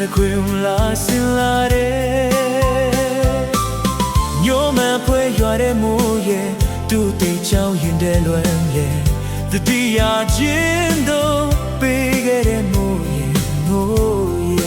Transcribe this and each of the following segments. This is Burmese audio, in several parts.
的亏啦心啦的，牛们会有的木叶，都得教云的轮叶，这地下尽头被给的木叶木叶。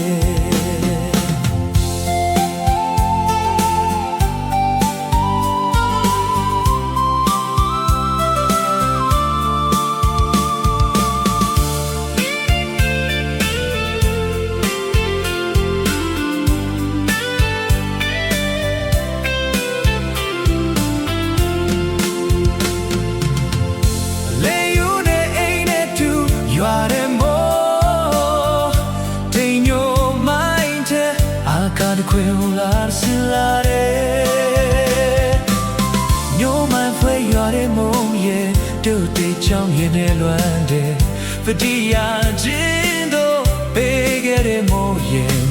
ခွေလာစလာတဲ့ညိုမှဖွယ်ရွာတဲ့မုံရဲ့တို့တေချောင်းရဲ့နဲ့လွမ်းတဲ့ပတိယာချင်းတို့ပေးခဲ့တဲ့မုံရဲ့